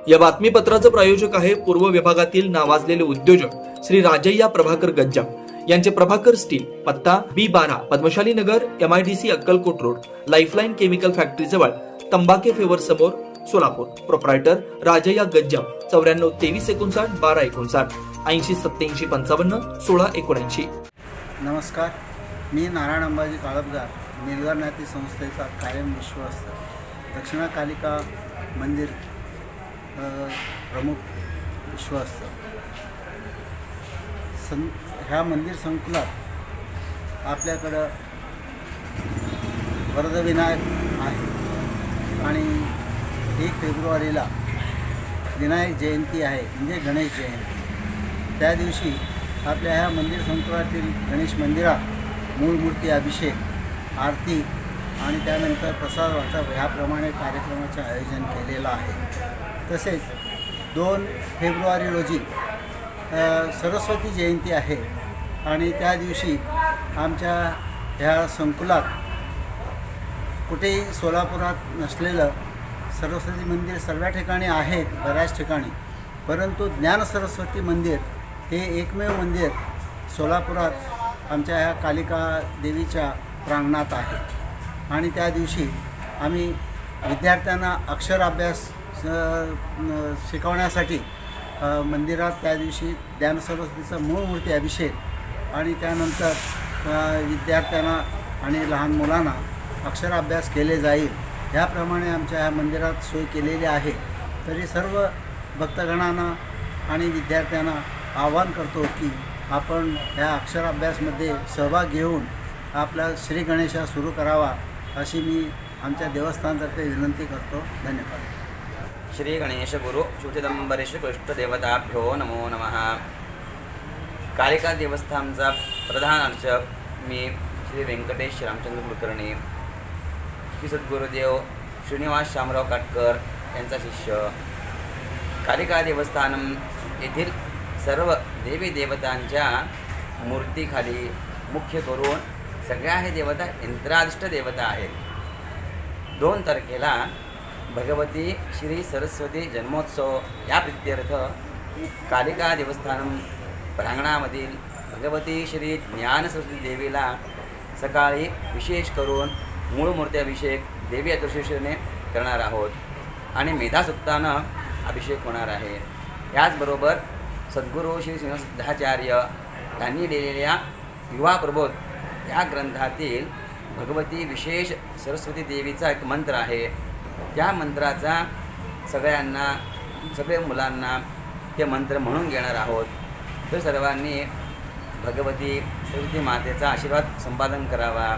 या बातमीपत्राचं प्रायोजक आहे पूर्व विभागातील नावाजलेले उद्योजक श्री राजय्या प्रभाकर गज्जाम यांचे प्रभाकर स्टील, पत्ता B12 पद्मशाली नगर, MIDC Akkalkot road, lifeline chemical factory जवळ, तंबाके फेवर समोर, सोलापूर. प्रोप्रायटर राजय्या गज्जाम 94 23 59 12 59 80 87 55 16 79. नमस्कार, मी नारायण अंबाजी काळपगार, निर्धार नाती संस्थेचा कायम विश्वस्त, दक्षिणा कालिका मंदिर प्रमुख विश्वस्त. ह्या मंदिर संकुलात आपल्याकडं वरदविनायक आहे आणि 1 फेब्रुवारीला विनायक जयंती आहे, म्हणजे गणेश जयंती. त्या दिवशी आपल्या ह्या मंदिर संकुलातील गणेश मंदिरात मूळ मूर्ती अभिषेक, आरती आणि त्यानंतर प्रसाद वाटप ह्याप्रमाणे कार्यक्रमाचे आयोजन केलेलं आहे. तसेच 2 फेब्रुवारी रोजी सरस्वती जयंती आहे आणि त्या दिवशी आमच्या ह्या संकुलात कुठेही सोलापुरात नसलेलं सरस्वती मंदिर सर्व ठिकाणी आहेत, बऱ्याच ठिकाणी, परंतु ज्ञान सरस्वती मंदिर हे एकमेव मंदिर सोलापुरात आमच्या ह्या कालिका देवीच्या प्रांगणात आहे. आणि त्या दिवशी आम्ही विद्यार्थ्यांना अक्षराभ्यास शिकवण्यासाठी मंदिरात त्या दिवशी ज्ञान सरस्वतीचा मूळ मूर्ती अभिषेक आणि त्यानंतर विद्यार्थ्यांना आणि लहान मुलांना अक्षराभ्यास केले जाईल, ह्याप्रमाणे आमच्या ह्या मंदिरात सोय केलेली आहे. तरी सर्व भक्तगणांना आणि विद्यार्थ्यांना आवाहन करतो की आपण ह्या अक्षराभ्यासमध्ये सहभाग घेऊन आपला श्री गणेशा सुरू करावा, अशी मी आमच्या देवस्थानतर्फे विनंती करतो. धन्यवाद. श्री गणेश गुरु शुचिदंबरेश कृष्ण देवताभ्यो नमो नमः. कालिका देवस्थानचा प्रधान अर्चक मी श्री व्यंकटेश रामचंद्र कुलकर्णी, श्री सद्गुरुदेव श्रीनिवास शामराव काटकर यांचा शिष्य. कालिका देवस्थानम येथील सर्व देवी देवतांच्या मूर्तीखाली मुख्य करून सगळ्या हे देवता यंत्राधिष्ठ देवता आहेत. 2 तारखेला भगवती श्री सरस्वती जन्मोत्सव या प्रित्यर्थ कालिका देवस्थानम प्रांगणामधील भगवती श्री ज्ञान सरस्वती देवीला सकाळी विशेष करून मूळ मूर्ती अभिषेक देवी अतुर्शिषेने करणार आहोत आणि मेधासुक्तानं अभिषेक होणार आहे. याचबरोबर सद्गुरू श्री श्रीनिवास सिद्धाचार्य यांनी लिहिलेल्या युवा प्रबोध या ग्रंथातील भगवती विशेष सरस्वती देवीचा एक मंत्र आहे. त्या मंत्राचा सगळ्या मुलांना ते मंत्र म्हणून घेणार आहोत. तर सर्वांनी भगवती सरस्वती मातेचा आशीर्वाद संपादन करावा.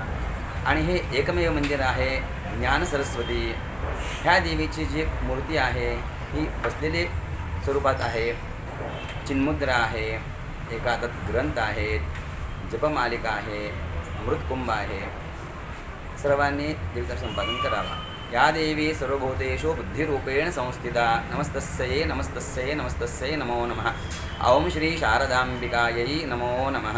आणि हे एकमेव मंदिर आहे ज्ञान सरस्वती. ह्या देवीची जी मूर्ती आहे ही बसलेली स्वरूपात आहे, चिन्मुद्रा आहे, एका हातात ग्रंथ आहेत, जपमालिका आहे, अमृतकुंभ आहे. सर्वांनी देवीचं संपादन करावा. या देवी सर्वभूतेषु बुद्धिरूपेण संस्थिता. नमस्तस्यै नमस्तस्यै नमस्तस्यै नमो नमः. ओम श्री शारदांबिकायै नमो नमः.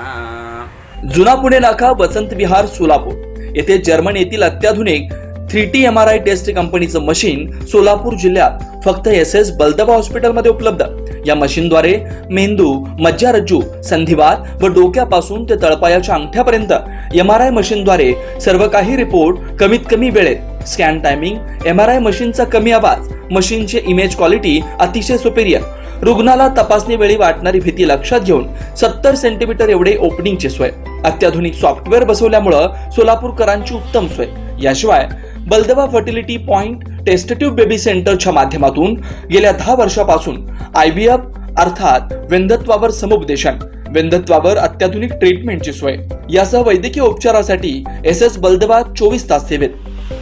जुना पुणे नाका, वसंत विहार, सोलापूर येथे जर्मन येथील अत्याधुनिक 3T MRI टेस्ट कंपनीचं मशीन सोलापूर जिल्ह्यात फक्त SS बलदवा हॉस्पिटलमध्ये उपलब्ध. या मशीनद्वारे मेंदू, मज्जारज्जू, संधिवात व डोक्यापासून ते तळपायाच्या अंगठ्यापर्यंत MRI मशीनद्वारे सर्व काही रिपोर्ट कमीत कमी वेळेत. स्कॅन टायमिंग, MRI मशीनचा कमी आवाज, मशीनचे इमेज क्वालिटी अतिशय सुपेरियर. रुग्णाला तपासणी वेळी वाटणारी भीती लक्षात घेऊन 70 सेंटीमीटर एवढे ओपनिंगची सोय. अत्याधुनिक सॉफ्टवेअर बसवल्यामुळं सोलापूरकरांची उत्तम सोय. याशिवाय बलदवा फर्टिलिटी पॉइंट टेस्टेटिव्ह बेबी सेंटरच्या माध्यमातून गेल्या 10 वर्षापासून IVF अर्थात वेंधत्वावर समुपदेशन, वेंधत्वावर अत्याधुनिक ट्रीटमेंटची सोय. यासह वैद्यकीय उपचारासाठी SS बलदवा 24 तास सेवेत.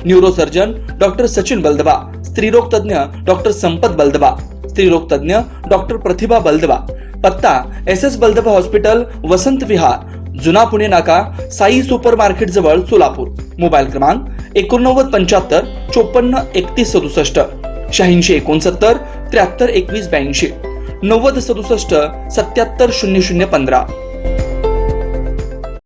न्यूरोसर्जन डॉक्टर सचिन बलदवा, स्त्रीरोग तज्ञ डॉक्टर संपत बलदवा, स्त्रीरोग तज्ञ डॉक्टर प्रतिभा बलदवा. पत्ता SS बलदवा हॉस्पिटल, वसंत विहार, जुना पुणे नाका, साई सुपर मार्केट जवळ, सोलापूर. मोबाईल क्रमांक 89 75 54 31 67, 86 69 73 21 82, 90 67 77 00 15.